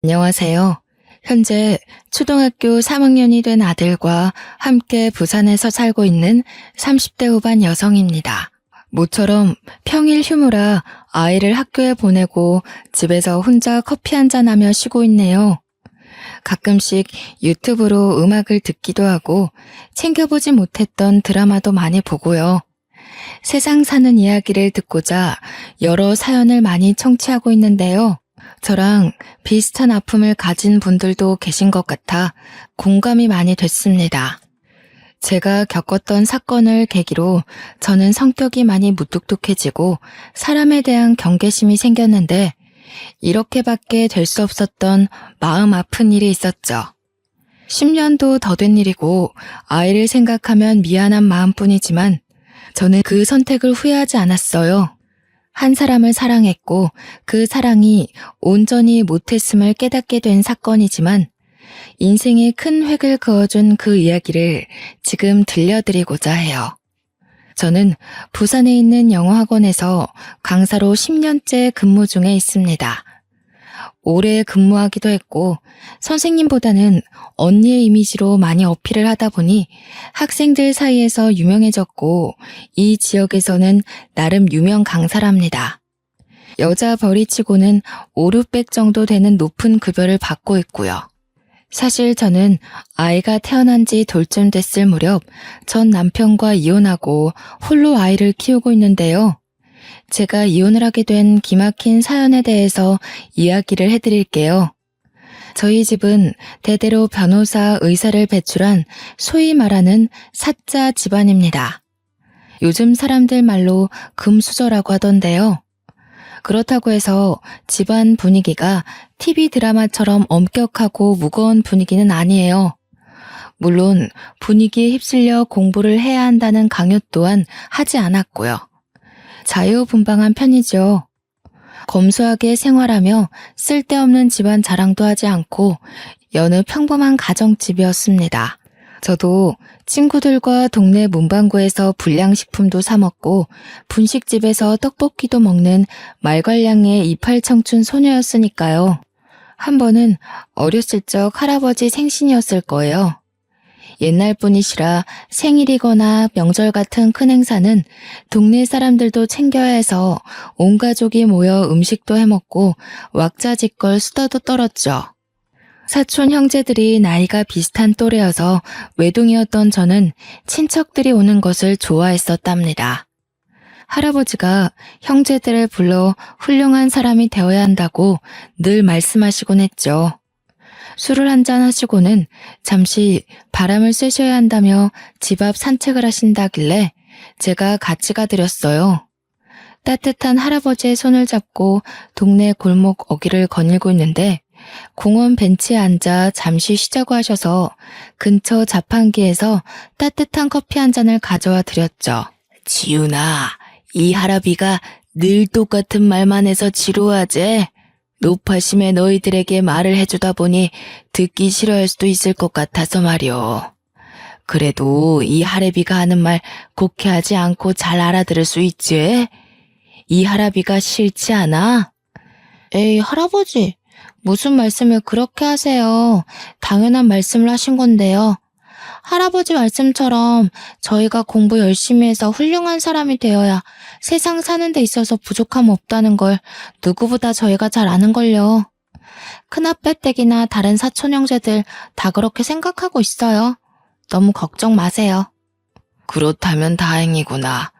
안녕하세요. 현재 초등학교 3학년이 된 아들과 함께 부산에서 살고 있는 30대 후반 여성입니다. 모처럼 평일 휴무라 아이를 학교에 보내고 집에서 혼자 커피 한잔하며 쉬고 있네요. 가끔씩 유튜브로 음악을 듣기도 하고 챙겨보지 못했던 드라마도 많이 보고요. 세상 사는 이야기를 듣고자 여러 사연을 많이 청취하고 있는데요. 저랑 비슷한 아픔을 가진 분들도 계신 것 같아 공감이 많이 됐습니다. 제가 겪었던 사건을 계기로 저는 성격이 많이 무뚝뚝해지고 사람에 대한 경계심이 생겼는데 이렇게밖에 될 수 없었던 마음 아픈 일이 있었죠. 10년도 더 된 일이고 아이를 생각하면 미안한 마음뿐이지만 저는 그 선택을 후회하지 않았어요. 한 사람을 사랑했고 그 사랑이 온전히 못했음을 깨닫게 된 사건이지만 인생에 큰 획을 그어준 그 이야기를 지금 들려드리고자 해요. 저는 부산에 있는 영어학원에서 강사로 10년째 근무 중에 있습니다. 오래 근무하기도 했고 선생님보다는 언니의 이미지로 많이 어필을 하다 보니 학생들 사이에서 유명해졌고 이 지역에서는 나름 유명 강사랍니다. 여자 벌이치고는 5, 600 정도 되는 높은 급여를 받고 있고요. 사실 저는 아이가 태어난 지 돌쯤 됐을 무렵 전 남편과 이혼하고 홀로 아이를 키우고 있는데요. 제가 이혼을 하게 된 기막힌 사연에 대해서 이야기를 해드릴게요. 저희 집은 대대로 변호사, 의사를 배출한 소위 말하는 사자 집안입니다. 요즘 사람들 말로 금수저라고 하던데요. 그렇다고 해서 집안 분위기가 TV 드라마처럼 엄격하고 무거운 분위기는 아니에요. 물론 분위기에 휩쓸려 공부를 해야 한다는 강요 또한 하지 않았고요. 자유분방한 편이죠. 검소하게 생활하며 쓸데없는 집안 자랑도 하지 않고 여느 평범한 가정집이었습니다. 저도 친구들과 동네 문방구에서 불량식품도 사 먹고 분식집에서 떡볶이도 먹는 말괄량의 이팔청춘 소녀였으니까요. 한 번은 어렸을 적 할아버지 생신이었을 거예요. 옛날 분이시라 생일이거나 명절 같은 큰 행사는 동네 사람들도 챙겨야 해서 온 가족이 모여 음식도 해먹고 왁자지껄 수다도 떨었죠. 사촌 형제들이 나이가 비슷한 또래여서 외동이었던 저는 친척들이 오는 것을 좋아했었답니다. 할아버지가 형제들을 불러 훌륭한 사람이 되어야 한다고 늘 말씀하시곤 했죠. 술을 한잔 하시고는 잠시 바람을 쐬셔야 한다며 집 앞 산책을 하신다길래 제가 같이 가드렸어요. 따뜻한 할아버지의 손을 잡고 동네 골목 어귀를 거닐고 있는데 공원 벤치에 앉아 잠시 쉬자고 하셔서 근처 자판기에서 따뜻한 커피 한 잔을 가져와 드렸죠. 지훈아, 이 할아비가 늘 똑같은 말만 해서 지루하지? 노파심에 너희들에게 말을 해주다 보니 듣기 싫어할 수도 있을 것 같아서 말이오. 그래도 이 할애비가 하는 말 곡해하지 않고 잘 알아들을 수 있지? 이 할아비가 싫지 않아? 에이, 할아버지, 무슨 말씀을 그렇게 하세요? 당연한 말씀을 하신 건데요. 할아버지 말씀처럼 저희가 공부 열심히 해서 훌륭한 사람이 되어야 세상 사는 데 있어서 부족함 없다는 걸 누구보다 저희가 잘 아는걸요. 큰아빠댁이나 다른 사촌 형제들 다 그렇게 생각하고 있어요. 너무 걱정 마세요. 그렇다면 다행이구나.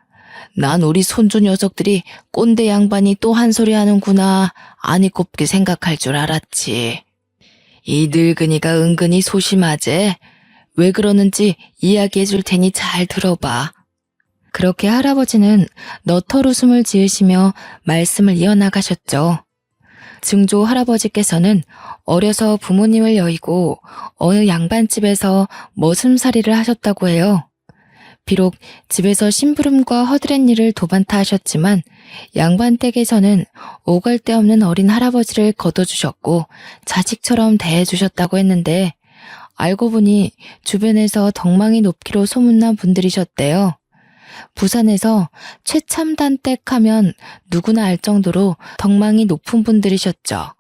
난 우리 손주 녀석들이 꼰대 양반이 또 한 소리 하는구나 아니 곱게 생각할 줄 알았지. 이 늙은이가 은근히 소심하제. 왜 그러는지 이야기해 줄 테니 잘 들어봐. 그렇게 할아버지는 너털 웃음을 지으시며 말씀을 이어나가셨죠. 증조 할아버지께서는 어려서 부모님을 여의고 어느 양반집에서 머슴살이를 하셨다고 해요. 비록 집에서 심부름과 허드렛 일을 도반타 하셨지만 양반 댁에서는 오갈 데 없는 어린 할아버지를 거둬주셨고 자식처럼 대해주셨다고 했는데 알고 보니 주변에서 덕망이 높기로 소문난 분들이셨대요. 부산에서 최첨단 댁 하면 누구나 알 정도로 덕망이 높은 분들이셨죠.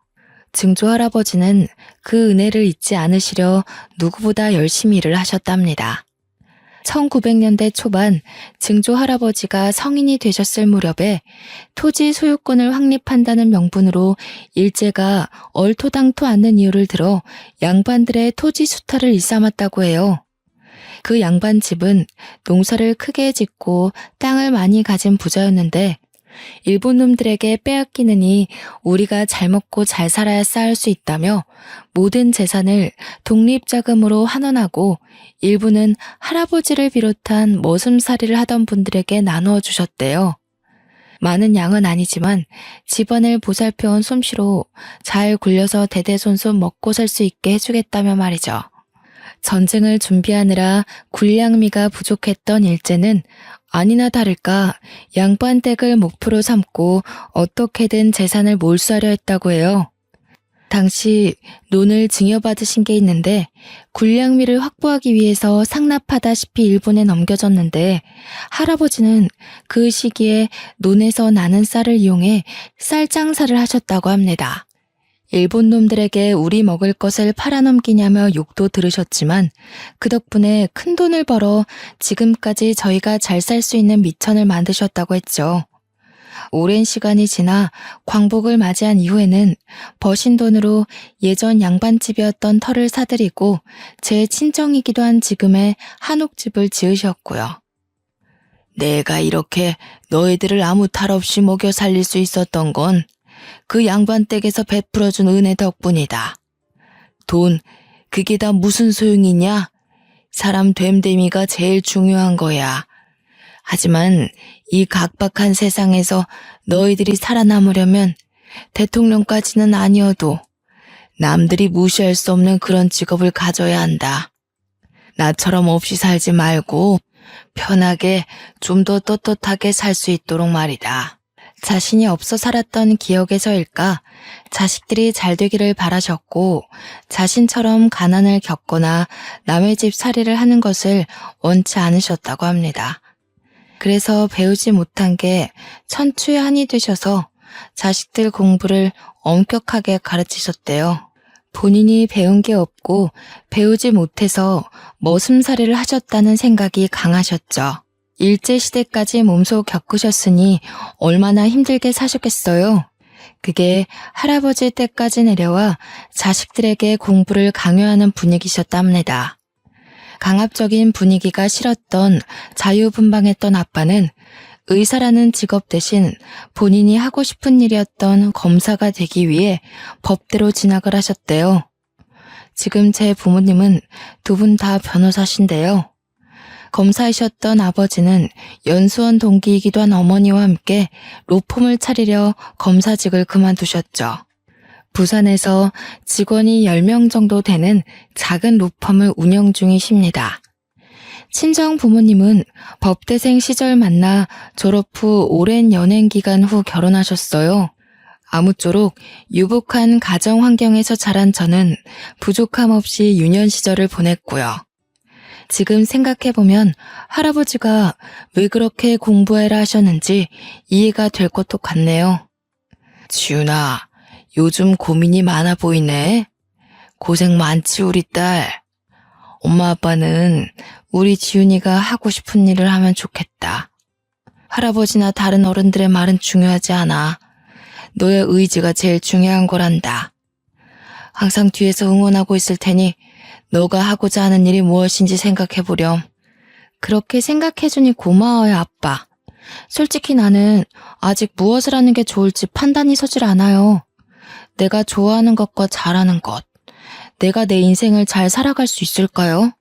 증조 할아버지는 그 은혜를 잊지 않으시려 누구보다 열심히 일을 하셨답니다. 1900년대 초반 증조 할아버지가 성인이 되셨을 무렵에 토지 소유권을 확립한다는 명분으로 일제가 얼토당토 않는 이유를 들어 양반들의 토지 수탈을 일삼았다고 해요. 그 양반 집은 농사를 크게 짓고 땅을 많이 가진 부자였는데 일본 놈들에게 빼앗기느니 우리가 잘 먹고 잘 살아야 쌓을 수 있다며 모든 재산을 독립자금으로 환원하고 일부는 할아버지를 비롯한 머슴살이를 하던 분들에게 나누어 주셨대요. 많은 양은 아니지만 집안을 보살펴온 솜씨로 잘 굴려서 대대손손 먹고 살 수 있게 해주겠다며 말이죠. 전쟁을 준비하느라 군량미가 부족했던 일제는 아니나 다를까 양반댁을 목표로 삼고 어떻게든 재산을 몰수하려 했다고 해요. 당시 논을 증여받으신 게 있는데 군량미를 확보하기 위해서 상납하다시피 일본에 넘겨졌는데 할아버지는 그 시기에 논에서 나는 쌀을 이용해 쌀 장사를 하셨다고 합니다. 일본 놈들에게 우리 먹을 것을 팔아넘기냐며 욕도 들으셨지만 그 덕분에 큰 돈을 벌어 지금까지 저희가 잘 살 수 있는 미천을 만드셨다고 했죠. 오랜 시간이 지나 광복을 맞이한 이후에는 버신 돈으로 예전 양반집이었던 터를 사들이고 제 친정이기도 한 지금의 한옥집을 지으셨고요. 내가 이렇게 너희들을 아무 탈 없이 먹여 살릴 수 있었던 건 그 양반 댁에서 베풀어준 은혜 덕분이다. 돈, 그게 다 무슨 소용이냐? 사람 됨됨이가 제일 중요한 거야. 하지만 이 각박한 세상에서 너희들이 살아남으려면 대통령까지는 아니어도 남들이 무시할 수 없는 그런 직업을 가져야 한다. 나처럼 없이 살지 말고 편하게 좀 더 떳떳하게 살 수 있도록 말이다. 자신이 없어 살았던 기억에서일까 자식들이 잘 되기를 바라셨고 자신처럼 가난을 겪거나 남의 집 살이를 하는 것을 원치 않으셨다고 합니다. 그래서 배우지 못한 게 천추의 한이 되셔서 자식들 공부를 엄격하게 가르치셨대요. 본인이 배운 게 없고 배우지 못해서 머슴살이를 하셨다는 생각이 강하셨죠. 일제시대까지 몸소 겪으셨으니 얼마나 힘들게 사셨겠어요. 그게 할아버지 때까지 내려와 자식들에게 공부를 강요하는 분위기셨답니다. 강압적인 분위기가 싫었던 자유분방했던 아빠는 의사라는 직업 대신 본인이 하고 싶은 일이었던 검사가 되기 위해 법대로 진학을 하셨대요. 지금 제 부모님은 두 분 다 변호사신데요. 검사이셨던 아버지는 연수원 동기이기도 한 어머니와 함께 로펌을 차리려 검사직을 그만두셨죠. 부산에서 직원이 10명 정도 되는 작은 로펌을 운영 중이십니다. 친정 부모님은 법대생 시절 만나 졸업 후 오랜 연행 기간 후 결혼하셨어요. 아무쪼록 유복한 가정 환경에서 자란 저는 부족함 없이 유년 시절을 보냈고요. 지금 생각해보면 할아버지가 왜 그렇게 공부해라 하셨는지 이해가 될 것도 같네요. 지훈아, 요즘 고민이 많아 보이네. 고생 많지 우리 딸. 엄마 아빠는 우리 지훈이가 하고 싶은 일을 하면 좋겠다. 할아버지나 다른 어른들의 말은 중요하지 않아. 너의 의지가 제일 중요한 거란다. 항상 뒤에서 응원하고 있을 테니 너가 하고자 하는 일이 무엇인지 생각해보렴. 그렇게 생각해주니 고마워요, 아빠. 솔직히 나는 아직 무엇을 하는 게 좋을지 판단이 서질 않아요. 내가 좋아하는 것과 잘하는 것. 내가 내 인생을 잘 살아갈 수 있을까요?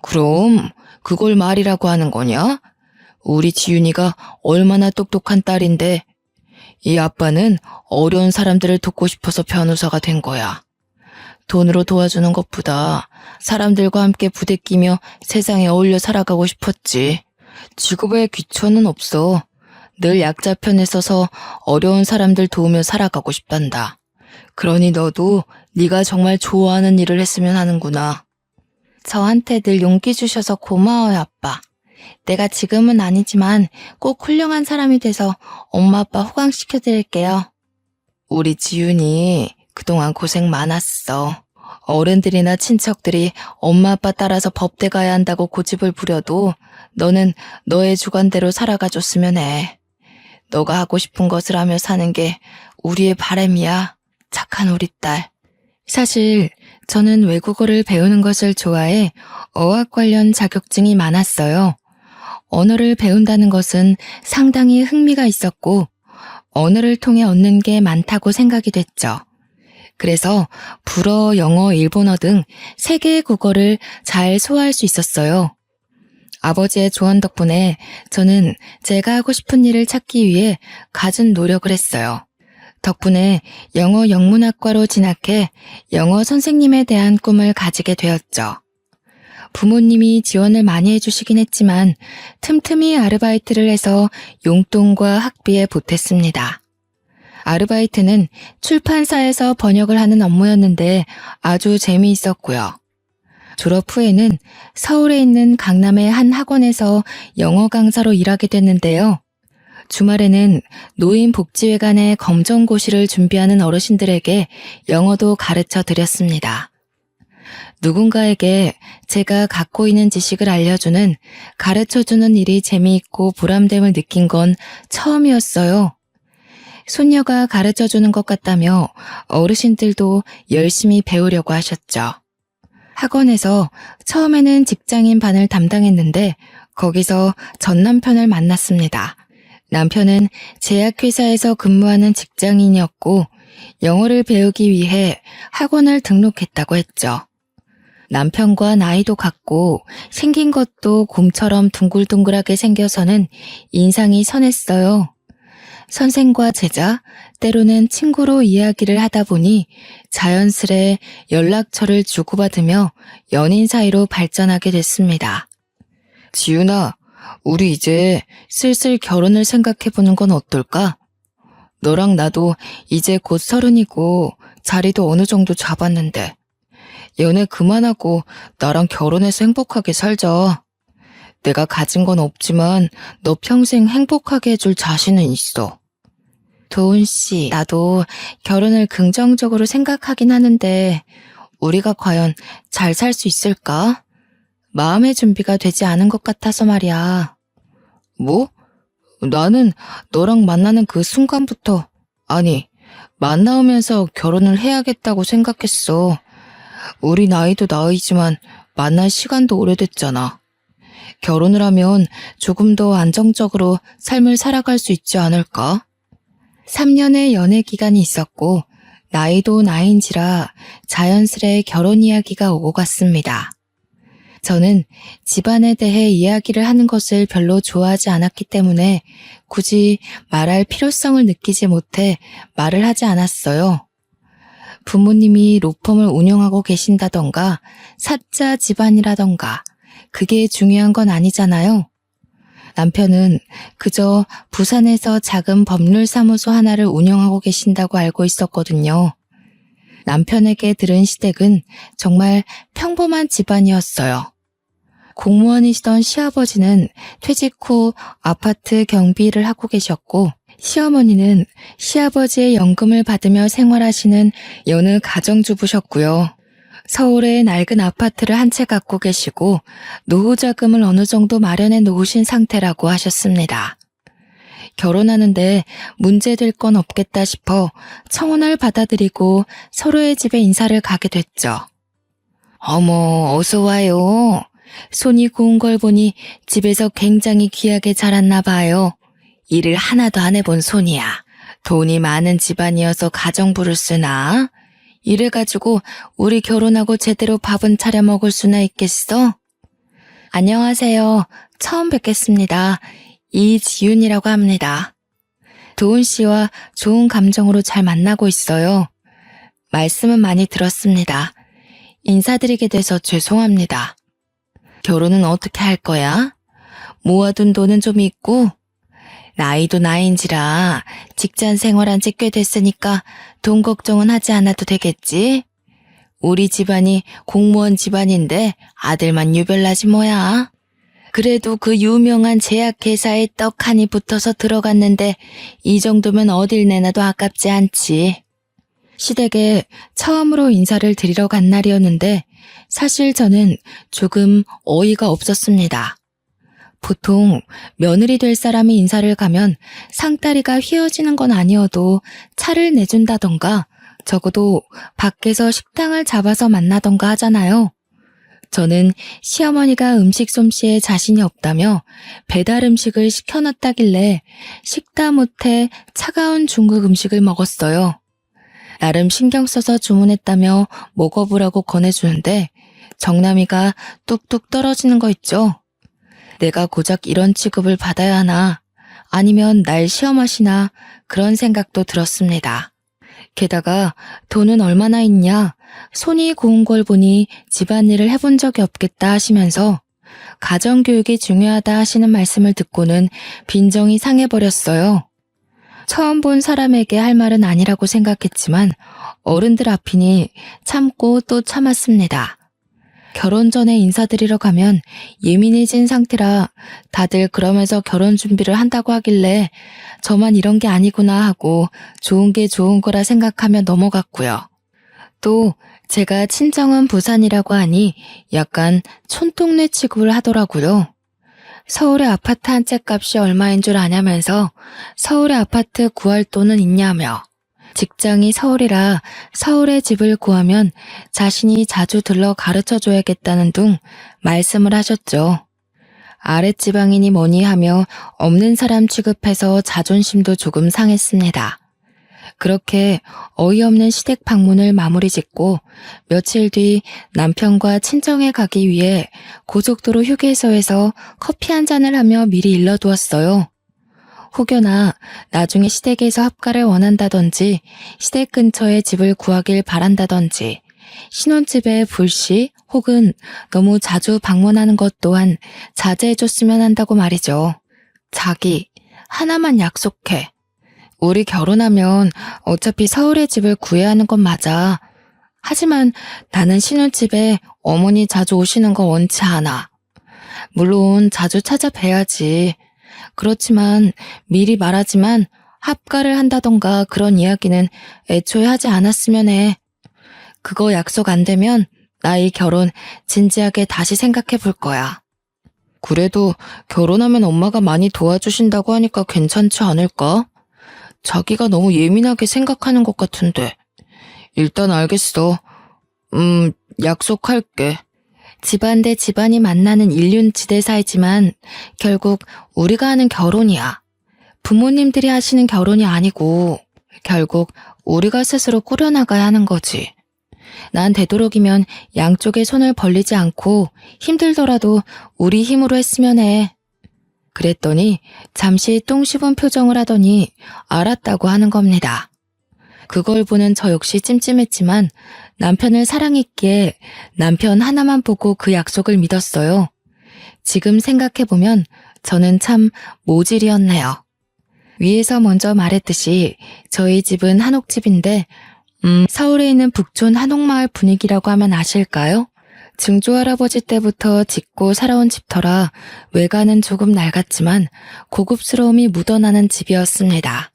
그럼 그걸 말이라고 하는 거냐? 우리 지윤이가 얼마나 똑똑한 딸인데 이 아빠는 어려운 사람들을 돕고 싶어서 변호사가 된 거야. 돈으로 도와주는 것보다 사람들과 함께 부대끼며 세상에 어울려 살아가고 싶었지. 직업에 귀천은 없어. 늘 약자 편에 서서 어려운 사람들 도우며 살아가고 싶단다. 그러니 너도 네가 정말 좋아하는 일을 했으면 하는구나. 저한테 늘 용기 주셔서 고마워요, 아빠. 내가 지금은 아니지만 꼭 훌륭한 사람이 돼서 엄마 아빠 호강시켜드릴게요. 우리 지윤이 그동안 고생 많았어. 어른들이나 친척들이 엄마 아빠 따라서 법대 가야 한다고 고집을 부려도 너는 너의 주관대로 살아가 줬으면 해. 너가 하고 싶은 것을 하며 사는 게 우리의 바람이야. 착한 우리 딸. 사실 저는 외국어를 배우는 것을 좋아해 어학 관련 자격증이 많았어요. 언어를 배운다는 것은 상당히 흥미가 있었고 언어를 통해 얻는 게 많다고 생각이 됐죠. 그래서 불어, 영어, 일본어 등 3개의 국어를 잘 소화할 수 있었어요. 아버지의 조언 덕분에 저는 제가 하고 싶은 일을 찾기 위해 갖은 노력을 했어요. 덕분에 영어 영문학과로 진학해 영어 선생님에 대한 꿈을 가지게 되었죠. 부모님이 지원을 많이 해주시긴 했지만 틈틈이 아르바이트를 해서 용돈과 학비에 보탰습니다. 아르바이트는 출판사에서 번역을 하는 업무였는데 아주 재미있었고요. 졸업 후에는 서울에 있는 강남의 한 학원에서 영어 강사로 일하게 됐는데요. 주말에는 노인복지회관의 검정고시를 준비하는 어르신들에게 영어도 가르쳐 드렸습니다. 누군가에게 제가 갖고 있는 지식을 알려주는, 가르쳐주는 일이 재미있고 보람됨을 느낀 건 처음이었어요. 손녀가 가르쳐주는 것 같다며 어르신들도 열심히 배우려고 하셨죠. 학원에서 처음에는 직장인 반을 담당했는데 거기서 전 남편을 만났습니다. 남편은 제약회사에서 근무하는 직장인이었고 영어를 배우기 위해 학원을 등록했다고 했죠. 남편과 나이도 같고 생긴 것도 곰처럼 둥글둥글하게 생겨서는 인상이 선했어요. 선생과 제자, 때로는 친구로 이야기를 하다 보니 자연스레 연락처를 주고받으며 연인 사이로 발전하게 됐습니다. 지윤아, 우리 이제 슬슬 결혼을 생각해보는 건 어떨까? 너랑 나도 이제 곧 30이고 자리도 어느 정도 잡았는데 연애 그만하고 나랑 결혼해서 행복하게 살자. 내가 가진 건 없지만 너 평생 행복하게 해줄 자신은 있어. 도훈 씨, 나도 결혼을 긍정적으로 생각하긴 하는데 우리가 과연 잘 살 수 있을까? 마음의 준비가 되지 않은 것 같아서 말이야. 뭐? 나는 너랑 만나는 그 순간부터, 아니, 만나오면서 결혼을 해야겠다고 생각했어. 우리 나이도 나이지만 만날 시간도 오래됐잖아. 결혼을 하면 조금 더 안정적으로 삶을 살아갈 수 있지 않을까? 3년의 연애 기간이 있었고 나이도 나이인지라 자연스레 결혼 이야기가 오고 갔습니다. 저는 집안에 대해 이야기를 하는 것을 별로 좋아하지 않았기 때문에 굳이 말할 필요성을 느끼지 못해 말을 하지 않았어요. 부모님이 로펌을 운영하고 계신다던가 사자 집안이라던가 그게 중요한 건 아니잖아요. 남편은 그저 부산에서 작은 법률사무소 하나를 운영하고 계신다고 알고 있었거든요. 남편에게 들은 시댁은 정말 평범한 집안이었어요. 공무원이시던 시아버지는 퇴직 후 아파트 경비를 하고 계셨고 시어머니는 시아버지의 연금을 받으며 생활하시는 여느 가정주부셨고요. 서울에 낡은 아파트를 한 채 갖고 계시고 노후 자금을 어느 정도 마련해 놓으신 상태라고 하셨습니다. 결혼하는데 문제될 건 없겠다 싶어 청혼을 받아들이고 서로의 집에 인사를 가게 됐죠. 어머, 어서 와요. 손이 고운 걸 보니 집에서 굉장히 귀하게 자랐나 봐요. 일을 하나도 안 해본 손이야. 돈이 많은 집안이어서 가정부를 쓰나? 이래가지고 우리 결혼하고 제대로 밥은 차려 먹을 수나 있겠어? 안녕하세요. 처음 뵙겠습니다. 이지윤이라고 합니다. 도훈 씨와 좋은 감정으로 잘 만나고 있어요. 말씀은 많이 들었습니다. 인사드리게 돼서 죄송합니다. 결혼은 어떻게 할 거야? 모아둔 돈은 좀 있고? 나이도 나이인지라 직장 생활한 지 꽤 됐으니까 돈 걱정은 하지 않아도 되겠지? 우리 집안이 공무원 집안인데 아들만 유별나지 뭐야. 그래도 그 유명한 제약회사에 떡하니 붙어서 들어갔는데 이 정도면 어딜 내놔도 아깝지 않지. 시댁에 처음으로 인사를 드리러 간 날이었는데 사실 저는 조금 어이가 없었습니다. 보통 며느리 될 사람이 인사를 가면 상다리가 휘어지는 건 아니어도 차를 내준다던가 적어도 밖에서 식당을 잡아서 만나던가 하잖아요. 저는 시어머니가 음식 솜씨에 자신이 없다며 배달 음식을 시켜놨다길래 식다 못해 차가운 중국 음식을 먹었어요. 나름 신경 써서 주문했다며 먹어보라고 권해주는데 정남이가 뚝뚝 떨어지는 거 있죠. 내가 고작 이런 취급을 받아야 하나 아니면 날 시험하시나 그런 생각도 들었습니다. 게다가 돈은 얼마나 있냐, 손이 고운 걸 보니 집안일을 해본 적이 없겠다 하시면서 가정교육이 중요하다 하시는 말씀을 듣고는 빈정이 상해버렸어요. 처음 본 사람에게 할 말은 아니라고 생각했지만 어른들 앞이니 참고 또 참았습니다. 결혼 전에 인사드리러 가면 예민해진 상태라 다들 그러면서 결혼 준비를 한다고 하길래 저만 이런 게 아니구나 하고 좋은 게 좋은 거라 생각하며 넘어갔고요. 또 제가 친정은 부산이라고 하니 약간 촌동네 취급을 하더라고요. 서울의 아파트 한 채 값이 얼마인 줄 아냐면서 서울의 아파트 구할 돈은 있냐며 직장이 서울이라 서울에 집을 구하면 자신이 자주 들러 가르쳐줘야겠다는 둥 말씀을 하셨죠. 아랫지방이니 뭐니 하며 없는 사람 취급해서 자존심도 조금 상했습니다. 그렇게 어이없는 시댁 방문을 마무리 짓고 며칠 뒤 남편과 친정에 가기 위해 고속도로 휴게소에서 커피 한 잔을 하며 미리 일러두었어요. 혹여나 나중에 시댁에서 합가를 원한다든지 시댁 근처에 집을 구하길 바란다든지 신혼집에 불시 혹은 너무 자주 방문하는 것 또한 자제해줬으면 한다고 말이죠. 자기, 하나만 약속해. 우리 결혼하면 어차피 서울에 집을 구해야 하는 건 맞아. 하지만 나는 신혼집에 어머니 자주 오시는 거 원치 않아. 물론 자주 찾아뵈야지. 그렇지만 미리 말하지만 합가를 한다던가 그런 이야기는 애초에 하지 않았으면 해. 그거 약속 안 되면 나 이 결혼 진지하게 다시 생각해 볼 거야. 그래도 결혼하면 엄마가 많이 도와주신다고 하니까 괜찮지 않을까? 자기가 너무 예민하게 생각하는 것 같은데. 일단 알겠어. 약속할게. 집안 대 집안이 만나는 인륜지대 사이지만 결국 우리가 하는 결혼이야. 부모님들이 하시는 결혼이 아니고 결국 우리가 스스로 꾸려나가야 하는 거지. 난 되도록이면 양쪽에 손을 벌리지 않고 힘들더라도 우리 힘으로 했으면 해. 그랬더니 잠시 똥 씹은 표정을 하더니 알았다고 하는 겁니다. 그걸 보는 저 역시 찜찜했지만 남편을 사랑했기에 남편 하나만 보고 그 약속을 믿었어요. 지금 생각해보면 저는 참 모질이었네요. 위에서 먼저 말했듯이 저희 집은 한옥집인데 서울에 있는 북촌 한옥마을 분위기라고 하면 아실까요? 증조할아버지 때부터 짓고 살아온 집터라 외관은 조금 낡았지만 고급스러움이 묻어나는 집이었습니다.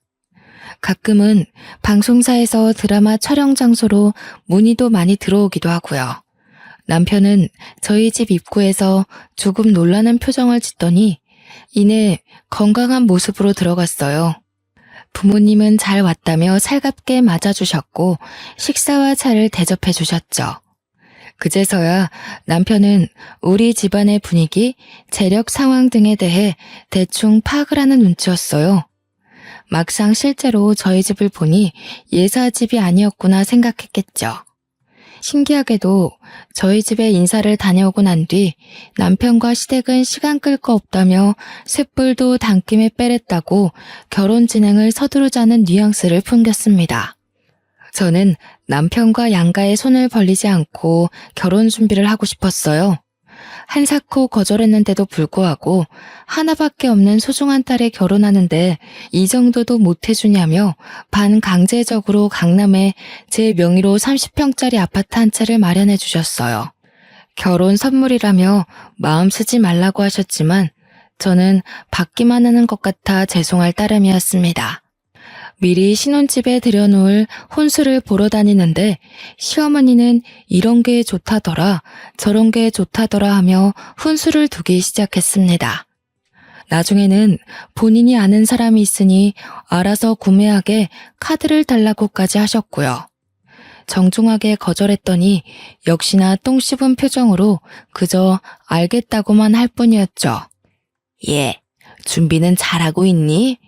가끔은 방송사에서 드라마 촬영 장소로 문의도 많이 들어오기도 하고요. 남편은 저희 집 입구에서 조금 놀라는 표정을 짓더니 이내 건강한 모습으로 들어갔어요. 부모님은 잘 왔다며 살갑게 맞아주셨고 식사와 차를 대접해 주셨죠. 그제서야 남편은 우리 집안의 분위기, 재력 상황 등에 대해 대충 파악을 하는 눈치였어요. 막상 실제로 저희 집을 보니 예사집이 아니었구나 생각했겠죠. 신기하게도 저희 집에 인사를 다녀오고 난 뒤 남편과 시댁은 시간 끌 거 없다며 쇳불도 당김에 빼랬다고 결혼 진행을 서두르자는 뉘앙스를 풍겼습니다. 저는 남편과 양가의 손을 벌리지 않고 결혼 준비를 하고 싶었어요. 한사코 거절했는데도 불구하고 하나밖에 없는 소중한 딸에 결혼하는데 이 정도도 못 해주냐며 반강제적으로 강남에 제 명의로 30평짜리 아파트 한 채를 마련해 주셨어요. 결혼 선물이라며 마음 쓰지 말라고 하셨지만 저는 받기만 하는 것 같아 죄송할 따름이었습니다. 미리 신혼집에 들여놓을 혼수를 보러 다니는데 시어머니는 이런 게 좋다더라, 저런 게 좋다더라 하며 혼수를 두기 시작했습니다. 나중에는 본인이 아는 사람이 있으니 알아서 구매하게 카드를 달라고까지 하셨고요. 정중하게 거절했더니 역시나 똥 씹은 표정으로 그저 알겠다고만 할 뿐이었죠. 예, 준비는 잘하고 있니?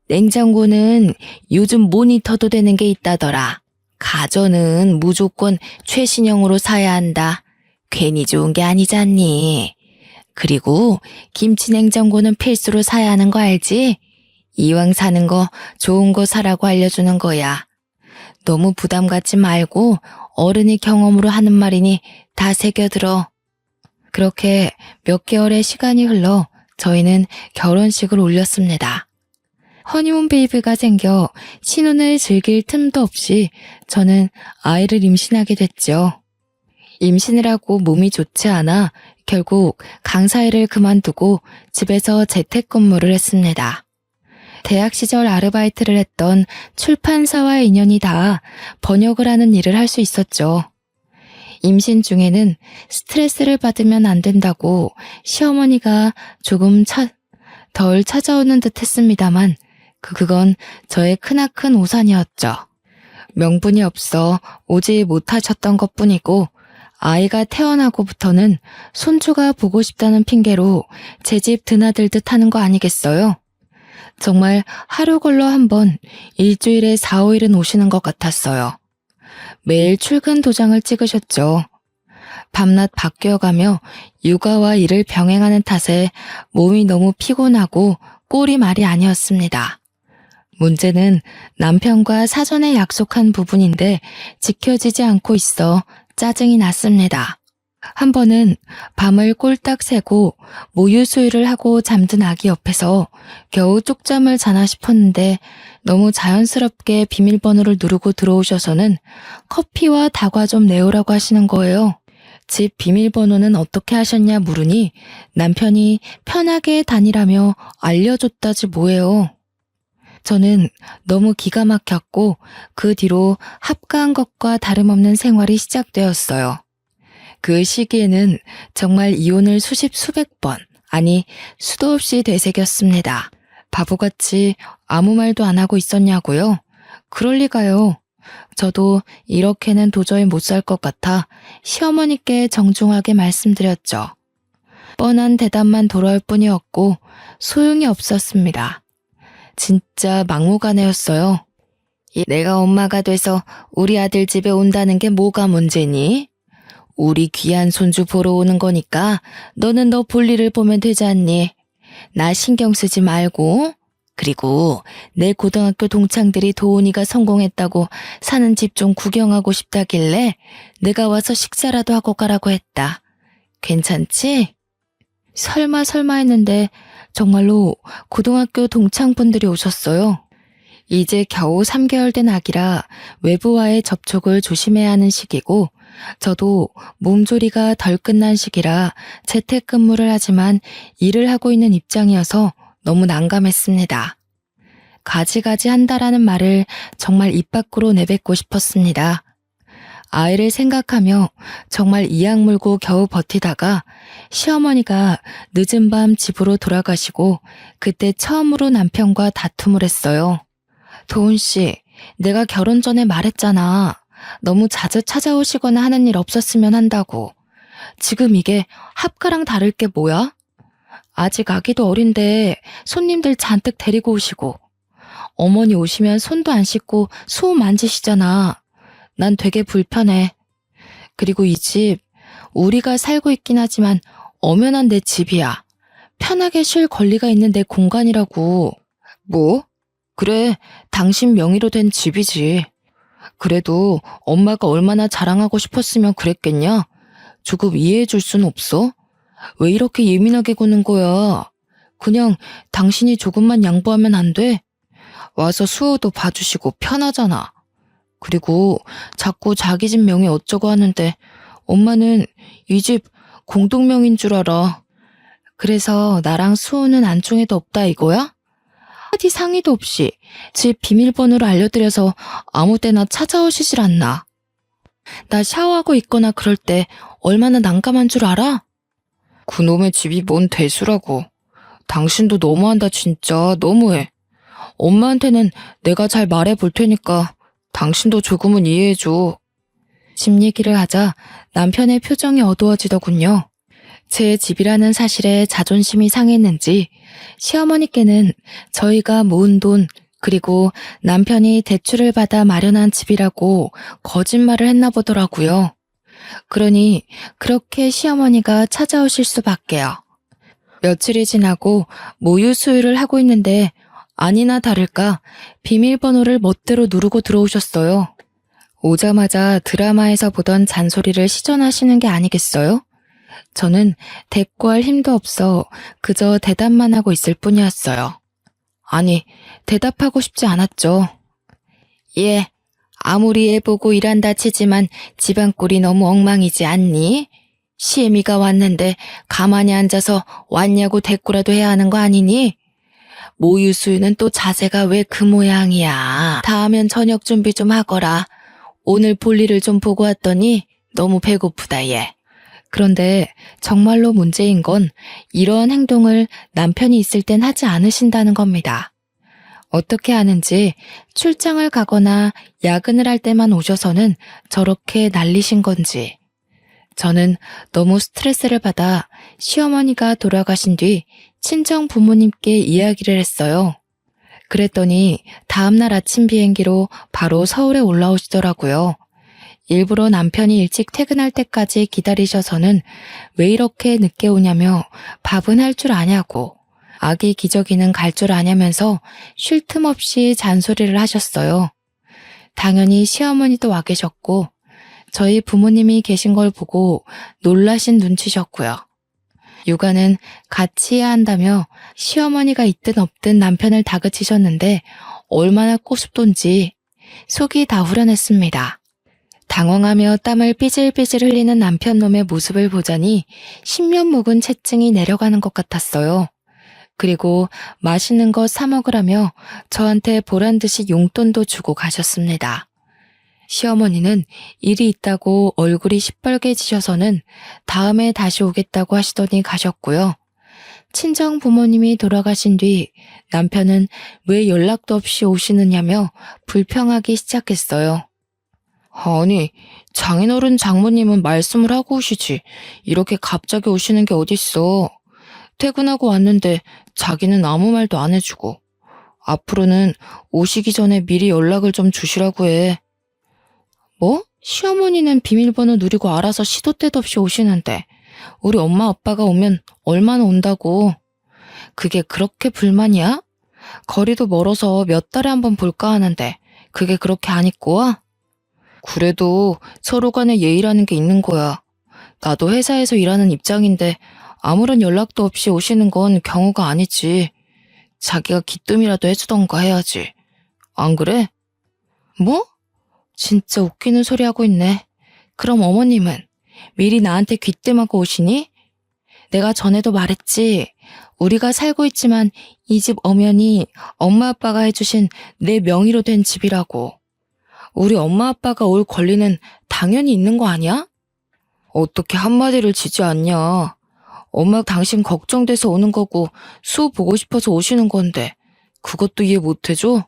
냉장고는 요즘 모니터도 되는 게 있다더라. 가전은 무조건 최신형으로 사야 한다. 괜히 좋은 게 아니잖니. 그리고 김치 냉장고는 필수로 사야 하는 거 알지? 이왕 사는 거 좋은 거 사라고 알려주는 거야. 너무 부담 갖지 말고 어른이 경험으로 하는 말이니 다 새겨들어. 그렇게 몇 개월의 시간이 흘러 저희는 결혼식을 올렸습니다. 허니문 베이비가 생겨 신혼을 즐길 틈도 없이 저는 아이를 임신하게 됐죠. 임신을 하고 몸이 좋지 않아 결국 강사일을 그만두고 집에서 재택근무를 했습니다. 대학 시절 아르바이트를 했던 출판사와의 인연이 닿아 번역을 하는 일을 할 수 있었죠. 임신 중에는 스트레스를 받으면 안 된다고 시어머니가 조금 덜 찾아오는 듯 했습니다만 그건 저의 크나큰 오산이었죠. 명분이 없어 오지 못하셨던 것뿐이고 아이가 태어나고부터는 손주가 보고 싶다는 핑계로 제 집 드나들듯 하는 거 아니겠어요? 정말 하루 걸러 한 번 일주일에 4, 5일은 오시는 것 같았어요. 매일 출근 도장을 찍으셨죠. 밤낮 바뀌어가며 육아와 일을 병행하는 탓에 몸이 너무 피곤하고 꼴이 말이 아니었습니다. 문제는 남편과 사전에 약속한 부분인데 지켜지지 않고 있어 짜증이 났습니다. 한 번은 밤을 꼴딱 새고 모유 수유를 하고 잠든 아기 옆에서 겨우 쪽잠을 자나 싶었는데 너무 자연스럽게 비밀번호를 누르고 들어오셔서는 커피와 다과 좀 내오라고 하시는 거예요. 집 비밀번호는 어떻게 하셨냐 물으니 남편이 편하게 다니라며 알려줬다지 뭐예요. 저는 너무 기가 막혔고 그 뒤로 합가한 것과 다름없는 생활이 시작되었어요. 그 시기에는 정말 이혼을 수백 번, 아니 수도 없이 되새겼습니다. 바보같이 아무 말도 안 하고 있었냐고요? 그럴 리가요. 저도 이렇게는 도저히 못 살 것 같아 시어머니께 정중하게 말씀드렸죠. 뻔한 대답만 돌아올 뿐이었고 소용이 없었습니다. 진짜 막무가내였어요. 내가 엄마가 돼서 우리 아들 집에 온다는 게 뭐가 문제니? 우리 귀한 손주 보러 오는 거니까 너는 너 볼일을 보면 되지 않니? 나 신경 쓰지 말고. 그리고 내 고등학교 동창들이 도훈이가 성공했다고 사는 집 좀 구경하고 싶다길래 내가 와서 식사라도 하고 가라고 했다. 괜찮지? 설마 했는데 정말로 고등학교 동창분들이 오셨어요. 이제 겨우 3개월 된 아기라 외부와의 접촉을 조심해야 하는 시기고 저도 몸조리가 덜 끝난 시기라 재택근무를 하지만 일을 하고 있는 입장이어서 너무 난감했습니다. 가지가지 한다라는 말을 정말 입 밖으로 내뱉고 싶었습니다. 아이를 생각하며 정말 이악 물고 겨우 버티다가 시어머니가 늦은 밤 집으로 돌아가시고 그때 처음으로 남편과 다툼을 했어요. 도훈 씨, 내가 결혼 전에 말했잖아. 너무 자주 찾아오시거나 하는 일 없었으면 한다고. 지금 이게 합가랑 다를 게 뭐야? 아직 아기도 어린데 손님들 잔뜩 데리고 오시고 어머니 오시면 손도 안 씻고 수호 만지시잖아. 난 되게 불편해. 그리고 이 집 우리가 살고 있긴 하지만 엄연한 내 집이야. 편하게 쉴 권리가 있는 내 공간이라고. 뭐? 그래, 당신 명의로 된 집이지. 그래도 엄마가 얼마나 자랑하고 싶었으면 그랬겠냐? 조금 이해해 줄 순 없어? 왜 이렇게 예민하게 구는 거야? 그냥 당신이 조금만 양보하면 안 돼? 와서 수호도 봐주시고 편하잖아. 그리고 자꾸 자기 집 명의 어쩌고 하는데 엄마는 이 집 공동명인 줄 알아. 그래서 나랑 수호는 안중에도 없다 이거야? 한마디 상의도 없이 집 비밀번호를 알려드려서 아무 때나 찾아오시질 않나. 나 샤워하고 있거나 그럴 때 얼마나 난감한 줄 알아? 그놈의 집이 뭔 대수라고. 당신도 너무한다 진짜 너무해. 엄마한테는 내가 잘 말해볼 테니까 당신도 조금은 이해해줘. 집 얘기를 하자 남편의 표정이 어두워지더군요. 제 집이라는 사실에 자존심이 상했는지 시어머니께는 저희가 모은 돈 그리고 남편이 대출을 받아 마련한 집이라고 거짓말을 했나 보더라고요. 그러니 그렇게 시어머니가 찾아오실 수밖에요. 며칠이 지나고 모유 수유를 하고 있는데 아니나 다를까 비밀번호를 멋대로 누르고 들어오셨어요. 오자마자 드라마에서 보던 잔소리를 시전하시는 게 아니겠어요? 저는 대꾸할 힘도 없어 그저 대답만 하고 있을 뿐이었어요. 아니, 대답하고 싶지 않았죠. 예, 아무리 애보고 일한다 치지만 집안 꼴이 너무 엉망이지 않니? 시애미가 왔는데 가만히 앉아서 왔냐고 대꾸라도 해야 하는 거 아니니? 모유 수유는 또 자세가 왜 그 모양이야. 다 하면 저녁 준비 좀 하거라. 오늘 볼일을 좀 보고 왔더니 너무 배고프다 얘. 그런데 정말로 문제인 건 이러한 행동을 남편이 있을 땐 하지 않으신다는 겁니다. 어떻게 하는지 출장을 가거나 야근을 할 때만 오셔서는 저렇게 난리신 건지. 저는 너무 스트레스를 받아 시어머니가 돌아가신 뒤 친정 부모님께 이야기를 했어요. 그랬더니 다음날 아침 비행기로 바로 서울에 올라오시더라고요. 일부러 남편이 일찍 퇴근할 때까지 기다리셔서는 왜 이렇게 늦게 오냐며 밥은 할 줄 아냐고 아기 기저귀는 갈 줄 아냐면서 쉴 틈 없이 잔소리를 하셨어요. 당연히 시어머니도 와 계셨고 저희 부모님이 계신 걸 보고 놀라신 눈치셨고요. 육아는 같이 해야 한다며 시어머니가 있든 없든 남편을 다그치셨는데 얼마나 꼬숩던지 속이 다 후련했습니다. 당황하며 땀을 삐질삐질 흘리는 남편놈의 모습을 보자니 10년 묵은 체증이 내려가는 것 같았어요. 그리고 맛있는 거 사 먹으라며 저한테 보란듯이 용돈도 주고 가셨습니다. 시어머니는 일이 있다고 얼굴이 시뻘개지셔서는 다음에 다시 오겠다고 하시더니 가셨고요. 친정 부모님이 돌아가신 뒤 남편은 왜 연락도 없이 오시느냐며 불평하기 시작했어요. 아니, 장인어른 장모님은 말씀을 하고 오시지. 이렇게 갑자기 오시는 게 어딨어. 퇴근하고 왔는데 자기는 아무 말도 안 해주고. 앞으로는 오시기 전에 미리 연락을 좀 주시라고 해. 뭐? 시어머니는 비밀번호 누리고 알아서 시도 때도 없이 오시는데 우리 엄마 아빠가 오면 얼마나 온다고. 그게 그렇게 불만이야? 거리도 멀어서 몇 달에 한 번 볼까 하는데 그게 그렇게 안 입고 와? 그래도 서로 간에 예의라는 게 있는 거야. 나도 회사에서 일하는 입장인데 아무런 연락도 없이 오시는 건 경우가 아니지. 자기가 기뜸이라도 해주던가 해야지. 안 그래? 뭐? 진짜 웃기는 소리 하고 있네. 그럼 어머님은 미리 나한테 귀뜸하고 오시니? 내가 전에도 말했지. 우리가 살고 있지만 이 집 엄연히 엄마 아빠가 해주신 내 명의로 된 집이라고. 우리 엄마 아빠가 올 권리는 당연히 있는 거 아니야? 어떻게 한마디를 지지 않냐. 엄마 당신 걱정돼서 오는 거고 수 보고 싶어서 오시는 건데 그것도 이해 못 해줘?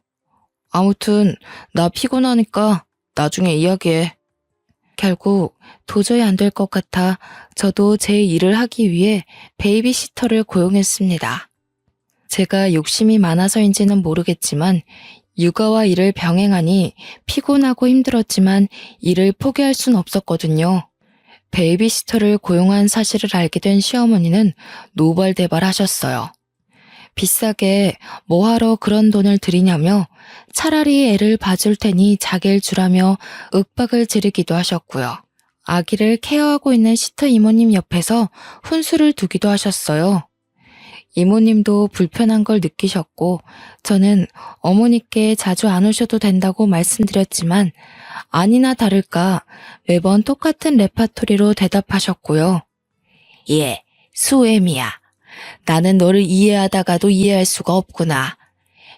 아무튼 나 피곤하니까 나중에 이야기해. 결국 도저히 안 될 것 같아 저도 제 일을 하기 위해 베이비시터를 고용했습니다. 제가 욕심이 많아서인지는 모르겠지만 육아와 일을 병행하니 피곤하고 힘들었지만 일을 포기할 순 없었거든요. 베이비시터를 고용한 사실을 알게 된 시어머니는 노발대발하셨어요. 비싸게 뭐하러 그런 돈을 들이냐며 차라리 애를 봐줄 테니 자기를 주라며 윽박을 지르기도 하셨고요. 아기를 케어하고 있는 시터 이모님 옆에서 훈수를 두기도 하셨어요. 이모님도 불편한 걸 느끼셨고 저는 어머니께 자주 안 오셔도 된다고 말씀드렸지만 아니나 다를까 매번 똑같은 레파토리로 대답하셨고요. 예, 수애미야. 나는 너를 이해하다가도 이해할 수가 없구나.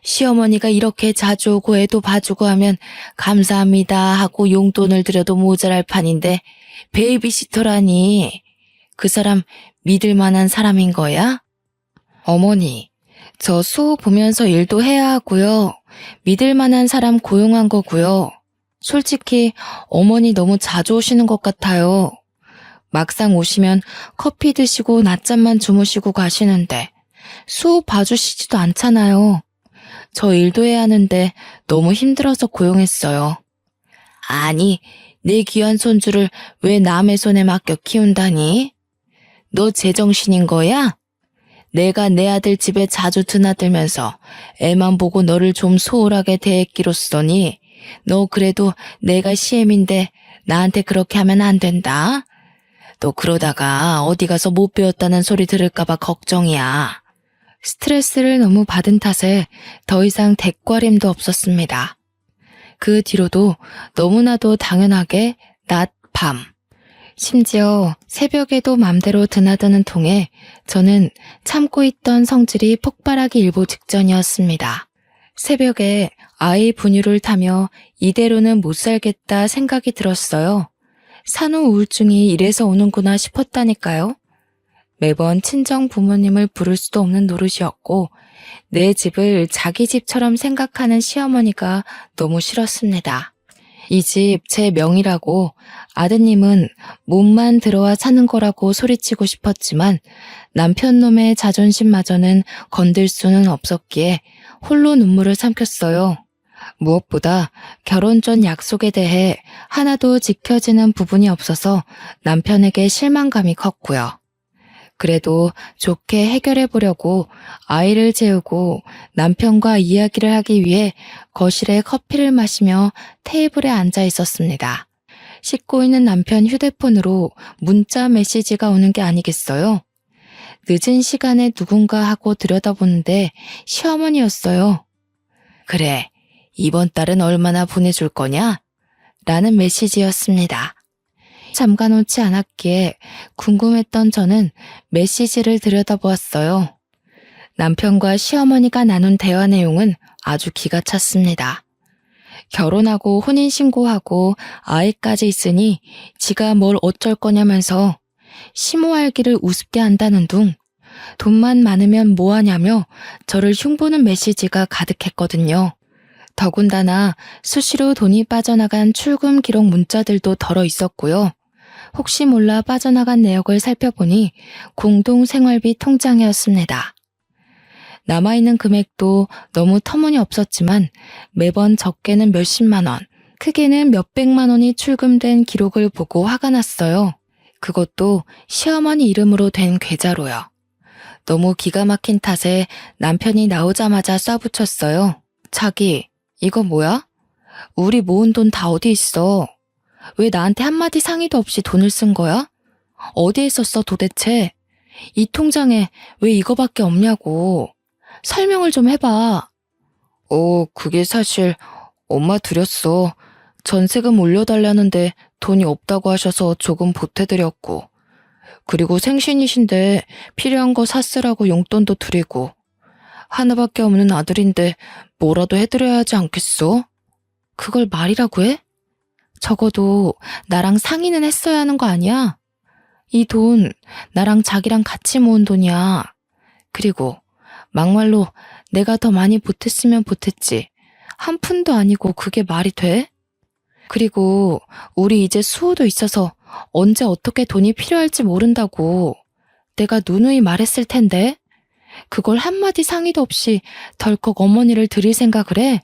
시어머니가 이렇게 자주 오고 애도 봐주고 하면 감사합니다 하고 용돈을 드려도 모자랄 판인데 베이비시터라니. 그 사람 믿을 만한 사람인 거야? 어머니, 저 수호 보면서 일도 해야 하고요. 믿을 만한 사람 고용한 거고요. 솔직히 어머니 너무 자주 오시는 것 같아요. 막상 오시면 커피 드시고 낮잠만 주무시고 가시는데 수호 봐주시지도 않잖아요. 저 일도 해야 하는데 너무 힘들어서 고용했어요. 아니, 내 귀한 손주를 왜 남의 손에 맡겨 키운다니? 너 제정신인 거야? 내가 내 아들 집에 자주 드나들면서 애만 보고 너를 좀 소홀하게 대했기로써니 너 그래도 내가 시엠인데 나한테 그렇게 하면 안 된다. 너 그러다가 어디 가서 못 배웠다는 소리 들을까봐 걱정이야. 스트레스를 너무 받은 탓에 더 이상 대꾸림도 없었습니다. 그 뒤로도 너무나도 당연하게 낮, 밤. 심지어 새벽에도 맘대로 드나드는 통에 저는 참고 있던 성질이 폭발하기 일보 직전이었습니다. 새벽에 아이 분유를 타며 이대로는 못 살겠다 생각이 들었어요. 산후 우울증이 이래서 오는구나 싶었다니까요. 매번 친정 부모님을 부를 수도 없는 노릇이었고 내 집을 자기 집처럼 생각하는 시어머니가 너무 싫었습니다. 이 집 제 명이라고 아드님은 몸만 들어와 사는 거라고 소리치고 싶었지만 남편 놈의 자존심마저는 건들 수는 없었기에 홀로 눈물을 삼켰어요. 무엇보다 결혼 전 약속에 대해 하나도 지켜지는 부분이 없어서 남편에게 실망감이 컸고요. 그래도 좋게 해결해 보려고 아이를 재우고 남편과 이야기를 하기 위해 거실에 커피를 마시며 테이블에 앉아 있었습니다. 씻고 있는 남편 휴대폰으로 문자 메시지가 오는 게 아니겠어요? 늦은 시간에 누군가 하고 들여다보는데 시어머니였어요. 그래, 이번 달은 얼마나 보내줄 거냐? 라는 메시지였습니다. 잠가놓지 않았기에 궁금했던 저는 메시지를 들여다보았어요. 남편과 시어머니가 나눈 대화 내용은 아주 기가 찼습니다. 결혼하고 혼인신고하고 아이까지 있으니 지가 뭘 어쩔 거냐면서 심호알기를 우습게 한다는 둥, 돈만 많으면 뭐하냐며 저를 흉보는 메시지가 가득했거든요. 더군다나 수시로 돈이 빠져나간 출금 기록 문자들도 덜어 있었고요. 혹시 몰라 빠져나간 내역을 살펴보니 공동생활비 통장이었습니다. 남아있는 금액도 너무 터무니없었지만 매번 적게는 몇십만 원, 크게는 몇백만 원이 출금된 기록을 보고 화가 났어요. 그것도 시어머니 이름으로 된 계좌로요. 너무 기가 막힌 탓에 남편이 나오자마자 쏴붙였어요. 자기, 이거 뭐야? 우리 모은 돈 다 어디 있어? 왜 나한테 한마디 상의도 없이 돈을 쓴 거야? 어디에 썼어 도대체? 이 통장에 왜 이거밖에 없냐고. 설명을 좀 해봐. 그게 사실 엄마 드렸어. 전세금 올려달라는데 돈이 없다고 하셔서 조금 보태드렸고. 그리고 생신이신데 필요한 거 샀으라고 용돈도 드리고. 하나밖에 없는 아들인데 뭐라도 해드려야 하지 않겠어? 그걸 말이라고 해? 적어도 나랑 상의는 했어야 하는 거 아니야? 이 돈 나랑 자기랑 같이 모은 돈이야. 그리고 막말로 내가 더 많이 보탰으면 보탰지. 한 푼도 아니고 그게 말이 돼? 그리고 우리 이제 수호도 있어서 언제 어떻게 돈이 필요할지 모른다고 내가 누누이 말했을 텐데 그걸 한마디 상의도 없이 덜컥 어머니를 드릴 생각을 해?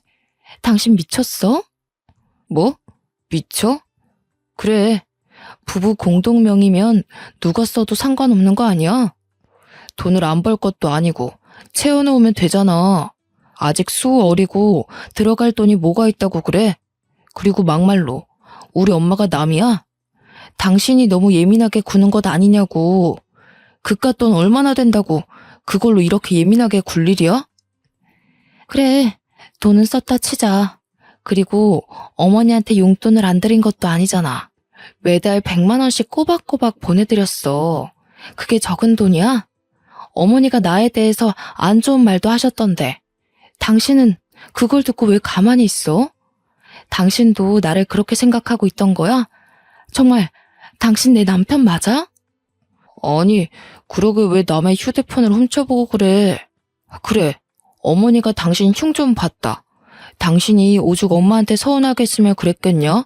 당신 미쳤어? 뭐? 미쳐? 그래. 부부 공동명의면 누가 써도 상관없는 거 아니야? 돈을 안 벌 것도 아니고 채워놓으면 되잖아. 아직 수호 어리고 들어갈 돈이 뭐가 있다고 그래? 그리고 막말로 우리 엄마가 남이야? 당신이 너무 예민하게 구는 것 아니냐고. 그깟 돈 얼마나 된다고 그걸로 이렇게 예민하게 굴 일이야? 그래, 돈은 썼다 치자. 그리고 어머니한테 용돈을 안 드린 것도 아니잖아. 매달 100만 원씩 꼬박꼬박 보내드렸어. 그게 적은 돈이야? 어머니가 나에 대해서 안 좋은 말도 하셨던데. 당신은 그걸 듣고 왜 가만히 있어? 당신도 나를 그렇게 생각하고 있던 거야? 정말 당신 내 남편 맞아? 아니, 그러게 왜 남의 휴대폰을 훔쳐보고 그래. 그래, 어머니가 당신 흉 좀 봤다. 당신이 오죽 엄마한테 서운하게 했으면 그랬겠냐?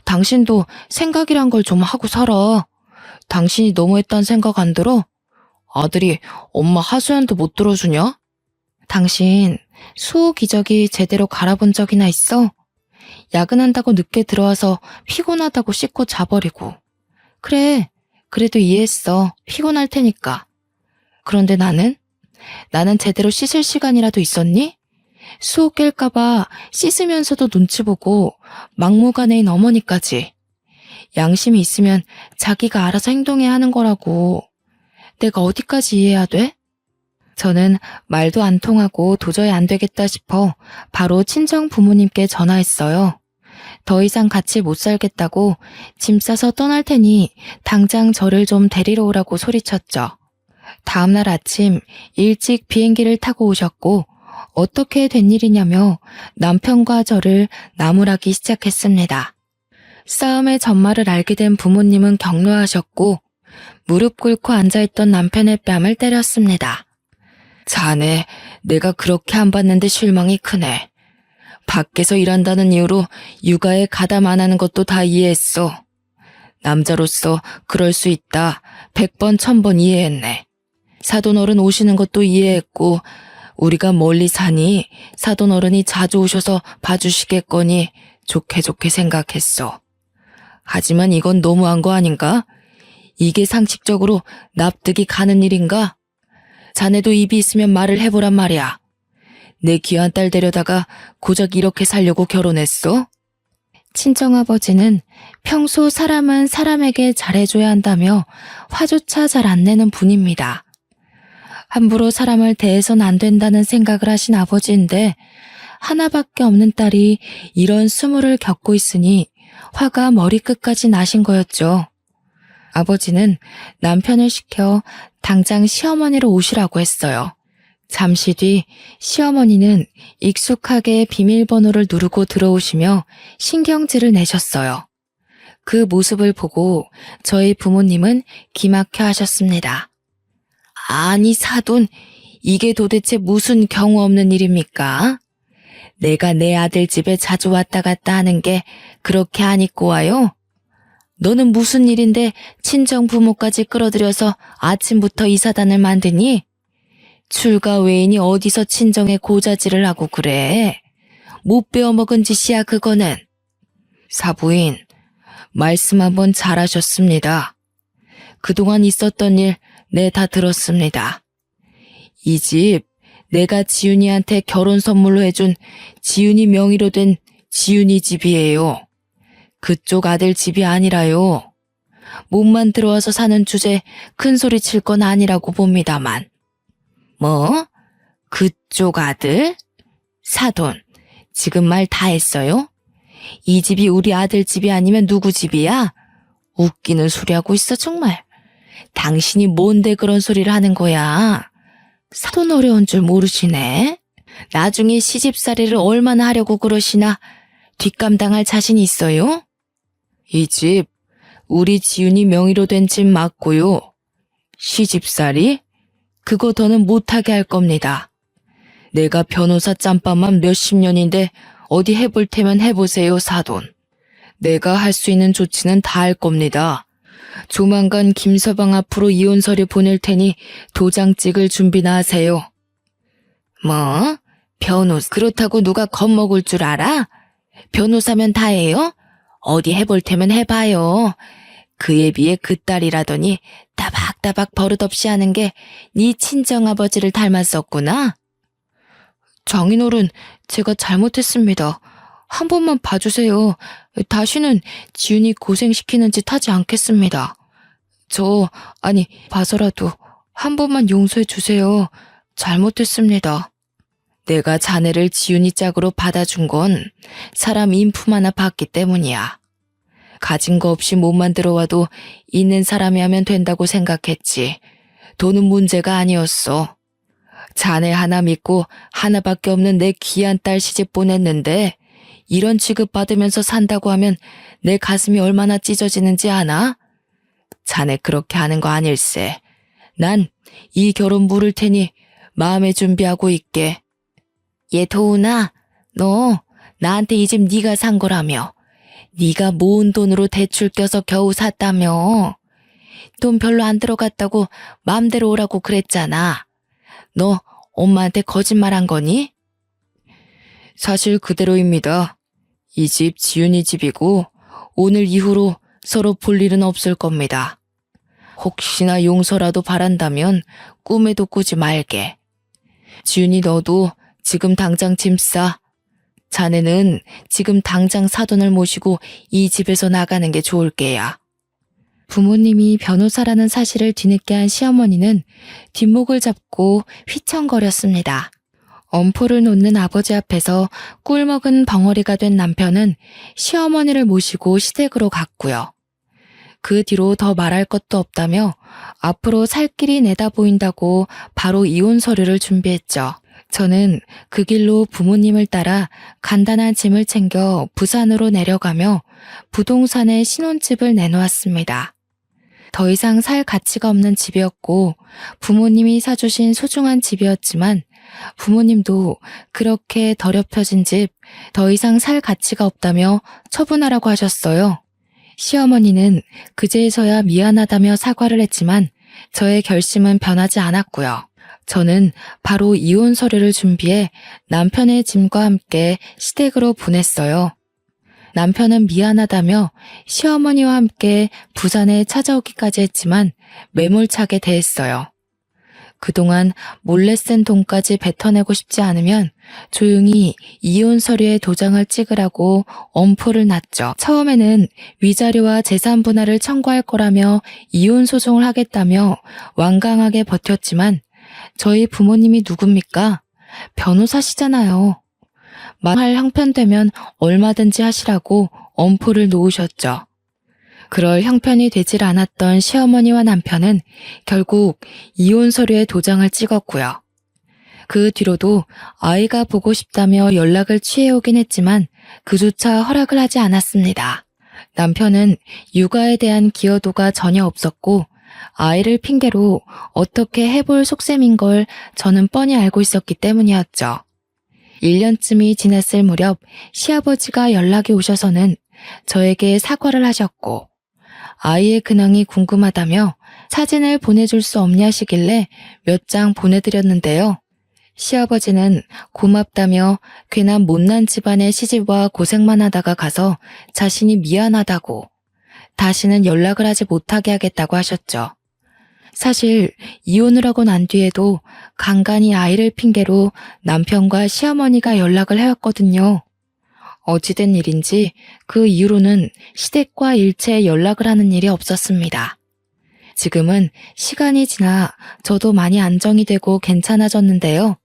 당신도 생각이란 걸 좀 하고 살아. 당신이 너무했단 생각 안 들어? 아들이 엄마 하소연도 못 들어주냐? 당신 수호 기저귀 제대로 갈아본 적이나 있어? 야근한다고 늦게 들어와서 피곤하다고 씻고 자버리고. 그래, 그래도 이해했어. 피곤할 테니까. 그런데 나는 제대로 씻을 시간이라도 있었니? 수호 깰까봐 씻으면서도 눈치 보고 막무가내인 어머니까지. 양심이 있으면 자기가 알아서 행동해야 하는 거라고. 내가 어디까지 이해해야 돼? 저는 말도 안 통하고 도저히 안 되겠다 싶어 바로 친정 부모님께 전화했어요. 더 이상 같이 못 살겠다고 짐 싸서 떠날 테니 당장 저를 좀 데리러 오라고 소리쳤죠. 다음날 아침 일찍 비행기를 타고 오셨고 어떻게 된 일이냐며 남편과 저를 나무라기 시작했습니다. 싸움의 전말을 알게 된 부모님은 격노하셨고 무릎 꿇고 앉아있던 남편의 뺨을 때렸습니다. 자네, 내가 그렇게 안 봤는데 실망이 크네. 밖에서 일한다는 이유로 육아에 가담 안 하는 것도 다 이해했어. 남자로서 그럴 수 있다. 100번 1000번 이해했네. 사돈어른 오시는 것도 이해했고 우리가 멀리 사니 사돈어른이 자주 오셔서 봐주시겠거니 좋게 좋게 생각했어. 하지만 이건 너무한 거 아닌가? 이게 상식적으로 납득이 가는 일인가? 자네도 입이 있으면 말을 해보란 말이야. 내 귀한 딸 데려다가 고작 이렇게 살려고 결혼했어? 친정아버지는 평소 사람은 사람에게 잘해줘야 한다며 화조차 잘 안 내는 분입니다. 함부로 사람을 대해선 안 된다는 생각을 하신 아버지인데 하나밖에 없는 딸이 이런 수모를 겪고 있으니 화가 머리끝까지 나신 거였죠. 아버지는 남편을 시켜 당장 시어머니로 오시라고 했어요. 잠시 뒤 시어머니는 익숙하게 비밀번호를 누르고 들어오시며 신경질을 내셨어요. 그 모습을 보고 저희 부모님은 기막혀 하셨습니다. 아니 사돈, 이게 도대체 무슨 경우 없는 일입니까? 내가 내 아들 집에 자주 왔다 갔다 하는 게 그렇게 안 입고 와요? 너는 무슨 일인데 친정 부모까지 끌어들여서 아침부터 이 사단을 만드니? 출가 외인이 어디서 친정에 고자질을 하고 그래? 못 배워먹은 짓이야 그거는. 사부인, 말씀 한번 잘하셨습니다. 그동안 있었던 일 네 다 들었습니다. 이 집 내가 지윤이한테 결혼 선물로 해준 지윤이 명의로 된 지윤이 집이에요. 그쪽 아들 집이 아니라요. 몸만 들어와서 사는 주제 큰 소리 칠 건 아니라고 봅니다만. 뭐? 그쪽 아들? 사돈, 지금 말 다 했어요? 이 집이 우리 아들 집이 아니면 누구 집이야? 웃기는 소리 하고 있어 정말. 당신이 뭔데 그런 소리를 하는 거야? 사돈 어려운 줄 모르시네? 나중에 시집살이를 얼마나 하려고 그러시나 뒷감당할 자신 있어요? 이 집, 우리 지윤이 명의로 된 집 맞고요. 시집살이? 그거 더는 못하게 할 겁니다. 내가 변호사 짬밥만 몇십 년인데 어디 해볼 테면 해보세요, 사돈. 내가 할 수 있는 조치는 다 할 겁니다. 조만간 김서방 앞으로 이혼 서류 보낼 테니 도장 찍을 준비나 하세요. 뭐? 변호사 그렇다고 누가 겁먹을 줄 알아? 변호사면 다 해요? 어디 해볼 테면 해봐요. 그에 비해 그 딸이라더니 따박따박 버릇없이 하는 게 네 친정아버지를 닮았었구나. 장인어른, 제가 잘못했습니다. 한 번만 봐주세요. 다시는 지윤이 고생시키는 짓 하지 않겠습니다. 봐서라도 한 번만 용서해 주세요. 잘못했습니다. 내가 자네를 지윤이 짝으로 받아준 건 사람 인품 하나 봤기 때문이야. 가진 거 없이 몸만 들어와도 있는 사람이 하면 된다고 생각했지. 돈은 문제가 아니었어. 자네 하나 믿고 하나밖에 없는 내 귀한 딸 시집 보냈는데 이런 취급 받으면서 산다고 하면 내 가슴이 얼마나 찢어지는지 아나? 자네 그렇게 하는 거 아닐세. 난 이 결혼 물을 테니 마음에 준비하고 있게. 얘 도훈아, 너 나한테 이 집 네가 산 거라며. 네가 모은 돈으로 대출 껴서 겨우 샀다며. 돈 별로 안 들어갔다고 마음대로 오라고 그랬잖아. 너 엄마한테 거짓말한 거니? 사실 그대로입니다. 이 집 지윤이 집이고 오늘 이후로 서로 볼 일은 없을 겁니다. 혹시나 용서라도 바란다면 꿈에도 꾸지 말게. 지윤이 너도 지금 당장 짐 싸. 자네는 지금 당장 사돈을 모시고 이 집에서 나가는 게 좋을 게야. 부모님이 변호사라는 사실을 뒤늦게 한 시어머니는 뒷목을 잡고 휘청거렸습니다. 엄포를 놓는 아버지 앞에서 꿀먹은 벙어리가 된 남편은 시어머니를 모시고 시댁으로 갔고요. 그 뒤로 더 말할 것도 없다며 앞으로 살 길이 내다 보인다고 바로 이혼 서류를 준비했죠. 저는 그 길로 부모님을 따라 간단한 짐을 챙겨 부산으로 내려가며 부동산에 신혼집을 내놓았습니다. 더 이상 살 가치가 없는 집이었고 부모님이 사주신 소중한 집이었지만 부모님도 그렇게 더럽혀진 집 더 이상 살 가치가 없다며 처분하라고 하셨어요. 시어머니는 그제서야 미안하다며 사과를 했지만 저의 결심은 변하지 않았고요. 저는 바로 이혼 서류를 준비해 남편의 짐과 함께 시댁으로 보냈어요. 남편은 미안하다며 시어머니와 함께 부산에 찾아오기까지 했지만 매몰차게 대했어요. 그동안 몰래 쓴 돈까지 뱉어내고 싶지 않으면 조용히 이혼 서류에 도장을 찍으라고 엄포를 놨죠. 처음에는 위자료와 재산 분할을 청구할 거라며 이혼 소송을 하겠다며 완강하게 버텼지만 저희 부모님이 누굽니까? 변호사시잖아요. 말할 형편되면 얼마든지 하시라고 엄포를 놓으셨죠. 그럴 형편이 되질 않았던 시어머니와 남편은 결국 이혼 서류에 도장을 찍었고요. 그 뒤로도 아이가 보고 싶다며 연락을 취해오긴 했지만 그조차 허락을 하지 않았습니다. 남편은 육아에 대한 기여도가 전혀 없었고 아이를 핑계로 어떻게 해볼 속셈인 걸 저는 뻔히 알고 있었기 때문이었죠. 1년쯤이 지났을 무렵 시아버지가 연락이 오셔서는 저에게 사과를 하셨고 아이의 근황이 궁금하다며 사진을 보내줄 수 없냐시길래 몇 장 보내드렸는데요. 시아버지는 고맙다며 괜한 못난 집안의 시집와 고생만 하다가 가서 자신이 미안하다고 다시는 연락을 하지 못하게 하겠다고 하셨죠. 사실 이혼을 하고 난 뒤에도 간간히 아이를 핑계로 남편과 시어머니가 연락을 해왔거든요. 어찌된 일인지 그 이후로는 시댁과 일체 연락을 하는 일이 없었습니다. 지금은 시간이 지나 저도 많이 안정이 되고 괜찮아졌는데요.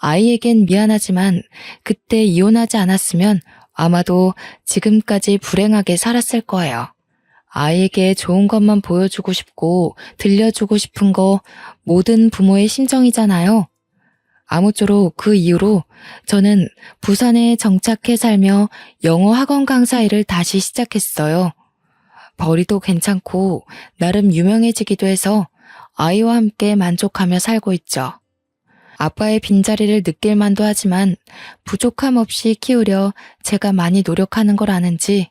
아이에겐 미안하지만 그때 이혼하지 않았으면 아마도 지금까지 불행하게 살았을 거예요. 아이에게 좋은 것만 보여주고 싶고 들려주고 싶은 거 모든 부모의 심정이잖아요. 아무쪼록 그 이후로 저는 부산에 정착해 살며 영어 학원 강사 일을 다시 시작했어요. 벌이도 괜찮고 나름 유명해지기도 해서 아이와 함께 만족하며 살고 있죠. 아빠의 빈자리를 느낄 만도 하지만 부족함 없이 키우려 제가 많이 노력하는 걸 아는지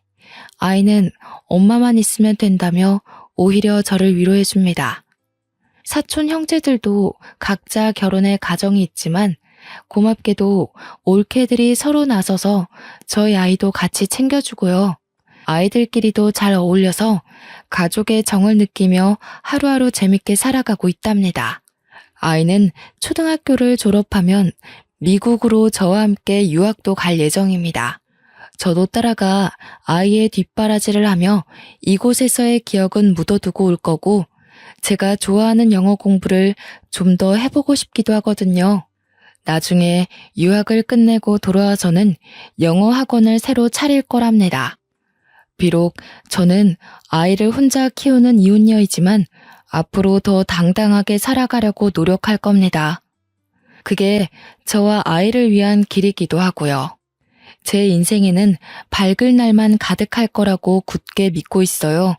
아이는 엄마만 있으면 된다며 오히려 저를 위로해줍니다. 사촌 형제들도 각자 결혼해 가정이 있지만 고맙게도 올케들이 서로 나서서 저희 아이도 같이 챙겨주고요. 아이들끼리도 잘 어울려서 가족의 정을 느끼며 하루하루 재밌게 살아가고 있답니다. 아이는 초등학교를 졸업하면 미국으로 저와 함께 유학도 갈 예정입니다. 저도 따라가 아이의 뒷바라지를 하며 이곳에서의 기억은 묻어두고 올 거고 제가 좋아하는 영어 공부를 좀 더 해보고 싶기도 하거든요. 나중에 유학을 끝내고 돌아와서는 영어 학원을 새로 차릴 거랍니다. 비록 저는 아이를 혼자 키우는 이혼녀이지만 앞으로 더 당당하게 살아가려고 노력할 겁니다. 그게 저와 아이를 위한 길이기도 하고요. 제 인생에는 밝을 날만 가득할 거라고 굳게 믿고 있어요.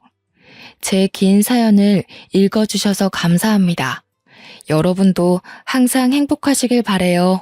제 긴 사연을 읽어주셔서 감사합니다. 여러분도 항상 행복하시길 바래요.